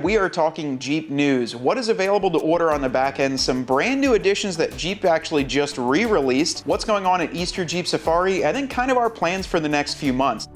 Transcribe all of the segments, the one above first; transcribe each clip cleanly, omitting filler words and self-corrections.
We are talking Jeep news, what is available to order on the back end, some brand new additions that Jeep actually just re-released, what's going on at Easter Jeep Safari, and then kind of our plans for the next few months.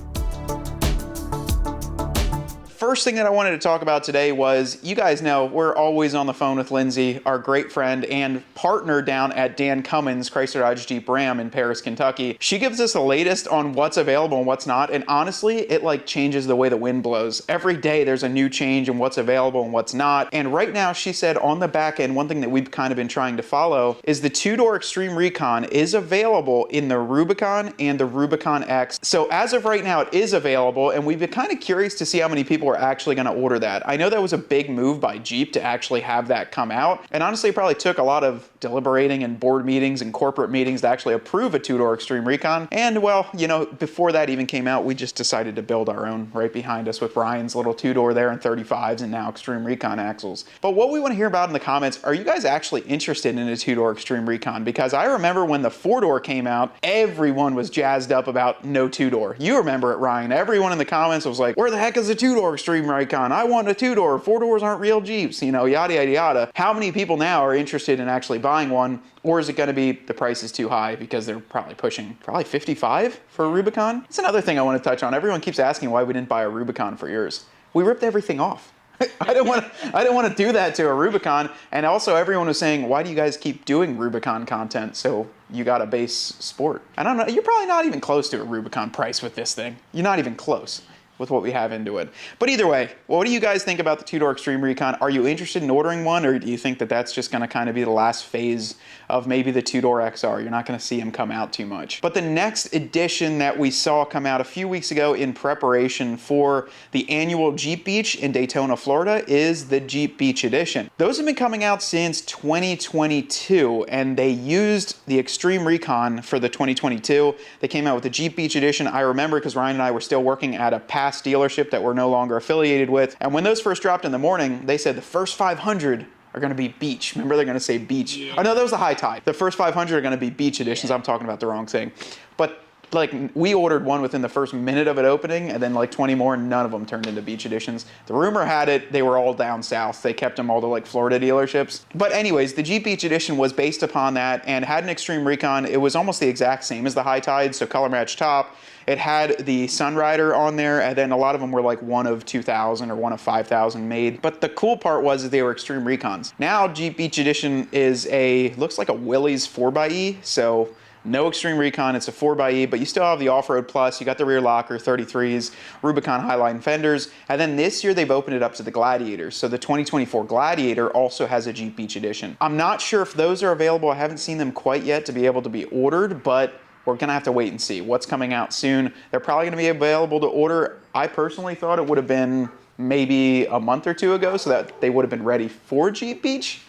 First thing that I wanted to talk about today was, you guys know we're always on the phone with Lindsay, our great friend and partner down at Dan Cummins, Chrysler Dodge Jeep Ram in Paris, Kentucky. She gives us the latest on what's available and what's not, and honestly, it like changes the way the wind blows. Every day there's a new change in what's available and what's not, and right now she said on the back end, one thing that we've kind of been trying to follow is the two-door Extreme Recon is available in the Rubicon and the Rubicon X. So as of right now, it is available, and we've been kind of curious to see how many people are actually going to order that. I know that was a big move by Jeep to actually have that come out, and honestly it probably took a lot of deliberating and board meetings and corporate meetings to actually approve a two-door Extreme Recon. And well, you know, before that even came out, we just decided to build our own right behind us with Ryan's little two-door there and 35s and now Extreme Recon axles. But what we want to hear about in the comments, are you guys actually interested in a two-door Extreme Recon? Because I remember when the four-door came out, everyone was jazzed up about no two-door. You remember it, Ryan. Everyone in the comments was like, where the heck is a two-door Extreme Recon? I want a two-door. Four-doors aren't real Jeeps, you know, yada, yada, yada. How many people now are interested in actually buying one? Or is it going to be the price is too high because they're probably pushing 55 for a Rubicon? That's another thing I want to touch on. Everyone keeps asking why we didn't buy a Rubicon for years. We ripped everything off. I didn't want to do that to a Rubicon. And also everyone was saying, why do you guys keep doing Rubicon content? So you got a base sport. I don't know. You're probably not even close to a Rubicon price with this thing. You're not even close with what we have into it. But either way, what do you guys think about the two-door Extreme Recon? Are you interested in ordering one, or do you think that that's just going to kind of be the last phase of maybe the two-door XR? You're not going to see them come out too much. But the next edition that we saw come out a few weeks ago in preparation for the annual Jeep Beach in Daytona, Florida is the Jeep Beach Edition. Those have been coming out since 2022, and they used the Extreme Recon for the 2022. They came out with the Jeep Beach Edition. I remember because Ryan and I were still working at a past dealership that we're no longer affiliated with. And when those first dropped in the morning, they said the first 500 are going to be beach. Remember, they're going to say beach. Yeah. Oh no, that was the high tide. The first 500 are going to be beach editions. Yeah. I'm talking about the wrong thing. But like, we ordered one within the first minute of it opening, and then like 20 more, and none of them turned into beach editions. The rumor had it they were all down south. They kept them all to like Florida dealerships. But anyways, the Jeep Beach Edition was based upon that and had an Extreme Recon. It was almost the exact same as the high tide, so color match top. It had the Sunrider on there, and then a lot of them were like one of 2,000 or one of 5,000 made. But the cool part was that they were Extreme Recons. Now Jeep Beach Edition is looks like a Willys 4xe, so no Extreme Recon, it's a 4xe, but you still have the Off-Road Plus, you got the rear locker, 33s, Rubicon Highline fenders, and then this year they've opened it up to the Gladiator. So the 2024 Gladiator also has a Jeep Beach Edition. I'm not sure if those are available. I haven't seen them quite yet to be able to be ordered, but we're gonna have to wait and see what's coming out soon. They're probably gonna be available to order. I personally thought it would have been maybe a month or two ago so that they would have been ready for Jeep Beach.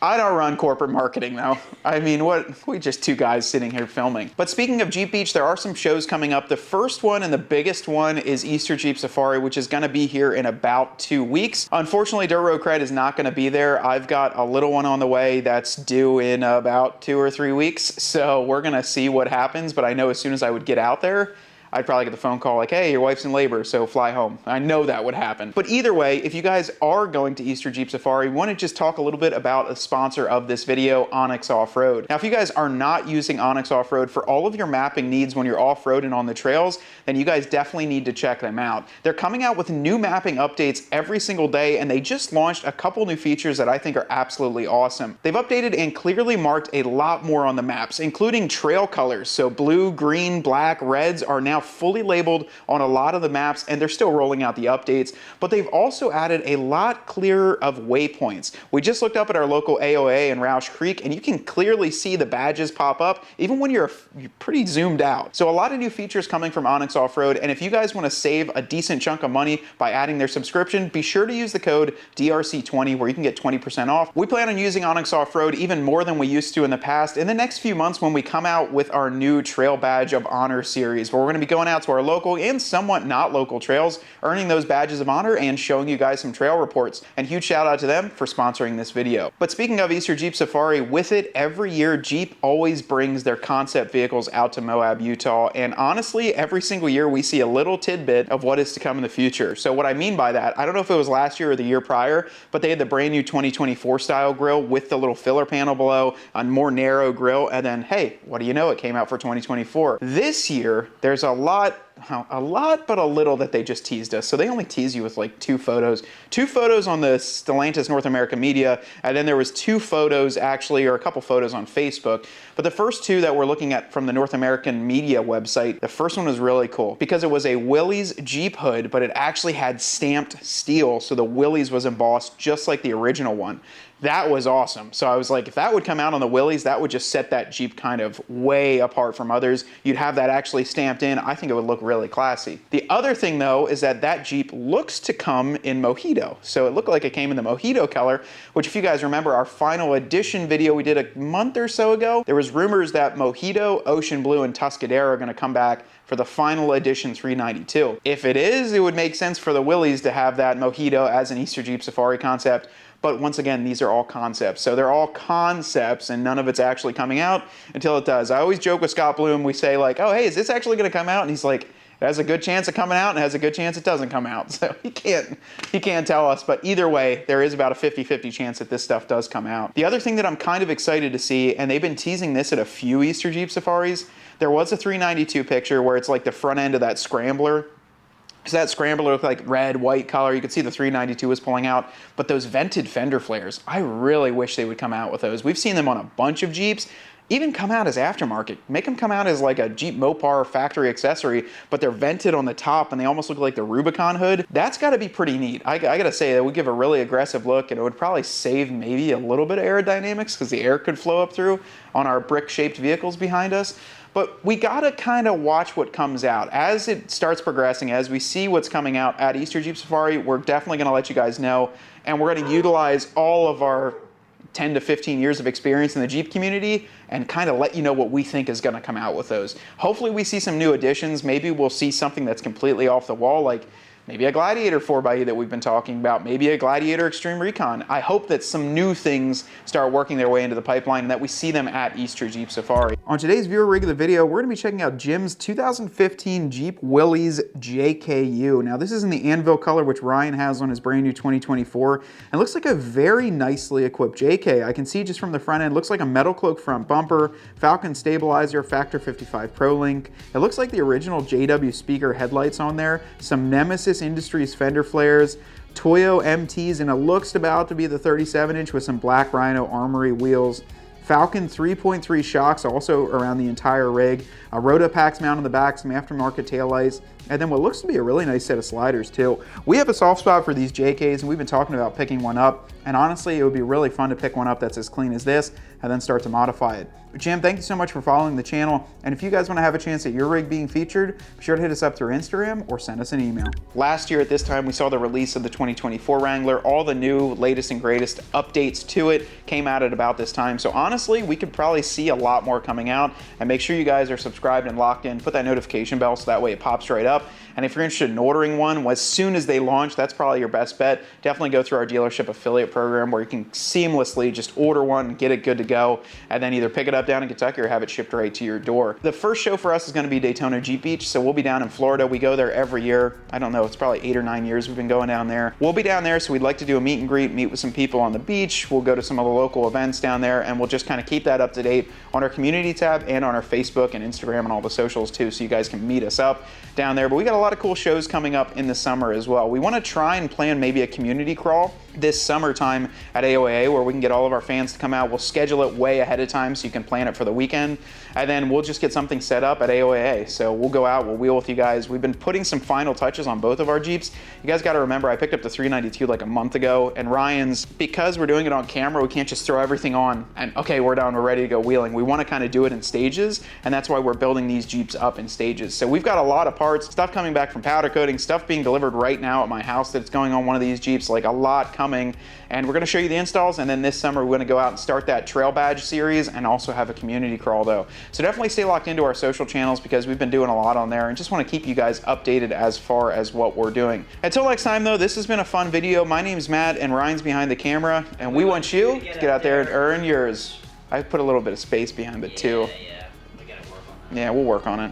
I don't run corporate marketing though. I mean, we just two guys sitting here filming. But speaking of Jeep Beach, there are some shows coming up. The first one and the biggest one is Easter Jeep Safari, which is gonna be here in about 2 weeks. Unfortunately, Dirt Road CRED is not gonna be there. I've got a little one on the way that's due in about 2 or 3 weeks. So we're gonna see what happens, but I know as soon as I would get out there, I'd probably get the phone call like, hey, your wife's in labor, so fly home. I know that would happen. But either way, if you guys are going to Easter Jeep Safari, we want to just talk a little bit about a sponsor of this video, Onyx Off-Road. Now, if you guys are not using Onyx Off-Road for all of your mapping needs when you're off-roading on the trails, then you guys definitely need to check them out. They're coming out with new mapping updates every single day, and they just launched a couple new features that I think are absolutely awesome. They've updated and clearly marked a lot more on the maps, including trail colors. So blue, green, black, reds are now fully labeled on a lot of the maps, and they're still rolling out the updates, but they've also added a lot clearer of waypoints. We just looked up at our local AOA in Roush Creek, and you can clearly see the badges pop up even when you're pretty zoomed out. So a lot of new features coming from Onyx Off-Road, and if you guys want to save a decent chunk of money by adding their subscription, be sure to use the code DRC20 where you can get 20% off. We plan on using Onyx Off-Road even more than we used to in the past in the next few months when we come out with our new Trail Badge of Honor series, where we're going to be going out to our local and somewhat not local trails, earning those badges of honor and showing you guys some trail reports. And huge shout out to them for sponsoring this video. But speaking of Easter Jeep Safari, with it, every year Jeep always brings their concept vehicles out to Moab, Utah. And honestly, every single year we see a little tidbit of what is to come in the future. So what I mean by that, I don't know if it was last year or the year prior, but they had the brand new 2024 style grille with the little filler panel below, a more narrow grille, and then hey, what do you know, it came out for 2024. This year, there's a lot but a little that they just teased us. So they only tease you with like two photos on the Stellantis North America media, and then there was two photos actually, or a couple photos on Facebook. But the first two that we're looking at from the North American media website, the first one was really cool because it was a Willys Jeep hood, but it actually had stamped steel. So the Willys was embossed just like the original one. That was awesome. So I was like, if that would come out on the Willys, that would just set that Jeep kind of way apart from others. You'd have that actually stamped in. I think it would look really classy. The other thing though is that that Jeep looks to come in Mojito. So it looked like it came in the Mojito color, which if you guys remember our final edition video we did a month or so ago, there was rumors that Mojito, Ocean Blue, and Tuscadero are gonna come back for the final edition 392. If it is, it would make sense for the Willys to have that Mojito as an Easter Jeep Safari concept. But once again, these are all concepts. So they're all concepts and none of it's actually coming out until it does. I always joke with Scott Bloom, we say like, oh, hey, is this actually gonna come out? And he's like, it has a good chance of coming out and it has a good chance it doesn't come out. So he can't tell us, but either way, there is about a 50-50 chance that this stuff does come out. The other thing that I'm kind of excited to see, and they've been teasing this at a few Easter Jeep Safaris, there was a 392 picture where it's like the front end of that Scrambler. So that Scrambler looked like red, white color. You could see the 392 was pulling out, but those vented fender flares, I really wish they would come out with those. We've seen them on a bunch of Jeeps, even come out as aftermarket. Make them come out as like a Jeep Mopar factory accessory, but they're vented on the top and they almost look like the Rubicon hood. That's gotta be pretty neat. I gotta say that would give a really aggressive look and it would probably save maybe a little bit of aerodynamics because the air could flow up through on our brick-shaped vehicles behind us. But we gotta kind of watch what comes out. As it starts progressing, as we see what's coming out at Easter Jeep Safari, we're definitely gonna let you guys know, and we're gonna utilize all of our 10 to 15 years of experience in the Jeep community and kind of let you know what we think is gonna come out with those. Hopefully we see some new additions. Maybe we'll see something that's completely off the wall, like maybe a Gladiator 4xe that we've been talking about, maybe a Gladiator Extreme Recon. I hope that some new things start working their way into the pipeline and that we see them at Easter Jeep Safari. On today's viewer rig of the video, we're gonna be checking out Jim's 2015 Jeep Willys JKU. Now this is in the Anvil color, which Ryan has on his brand new 2024. And looks like a very nicely equipped JK. I can see just from the front end, looks like a metal cloak front bumper, Falcon stabilizer, Factor 55 Pro Link. It looks like the original JW speaker headlights on there, some Nemesis Industries fender flares, Toyo MTs, and it looks about to be the 37-inch with some Black Rhino Armory wheels. Falcon 3.3 shocks also around the entire rig, a Rotopax mount on the back, some aftermarket taillights, and then what looks to be a really nice set of sliders too. We have a soft spot for these JKs and we've been talking about picking one up, and honestly it would be really fun to pick one up that's as clean as this and then start to modify it. Jim, thank you so much for following the channel, and if you guys want to have a chance at your rig being featured, be sure to hit us up through Instagram or send us an email. Last year at this time we saw the release of the 2024 Wrangler. All the new latest and greatest updates to it came out at about this time, so honestly we could probably see a lot more coming out, and make sure you guys are subscribed and locked in. Put that notification bell so that way it pops right up. And if you're interested in ordering one, as soon as they launch, that's probably your best bet. Definitely go through our dealership affiliate program where you can seamlessly just order one, get it good to go, and then either pick it up down in Kentucky or have it shipped right to your door. The first show for us is going to be Daytona Jeep Beach, so we'll be down in Florida. We go there every year. I don't know, it's probably 8 or 9 years we've been going down there. We'll be down there, so we'd like to do a meet and greet, meet with some people on the beach. We'll go to some of the local events down there, and we'll just kind of keep that up to date on our community tab and on our Facebook and Instagram and all the socials too, so you guys can meet us up down there. But we got a lot of cool shows coming up in the summer as well. We want to try and plan maybe a community crawl this summertime at AOAA where we can get all of our fans to come out. We'll schedule it way ahead of time so you can plan it for the weekend, and then we'll just get something set up at AOAA. So we'll go out, we'll wheel with you guys. We've been putting some final touches on both of our Jeeps. You guys got to remember, I picked up the 392 like a month ago, and Ryan's, because we're doing it on camera, we can't just throw everything on and okay, we're done, we're ready to go wheeling. We want to kind of do it in stages, and that's why we're building these Jeeps up in stages. So we've got a lot of parts, stuff coming back from powder coating, stuff being delivered right now at my house that's going on one of these Jeeps, like a lot coming coming, and we're going to show you the installs, and then this summer we're going to go out and start that trail badge series and also have a community crawl though. So definitely stay locked into our social channels because we've been doing a lot on there and just want to keep you guys updated as far as what we're doing. Until next time though, this has been a fun video. My name's Matt and Ryan's behind the camera, and we want you to get out there and earn yours. I put a little bit of space behind it too. Yeah, we gotta work on that. Yeah, we'll work on it.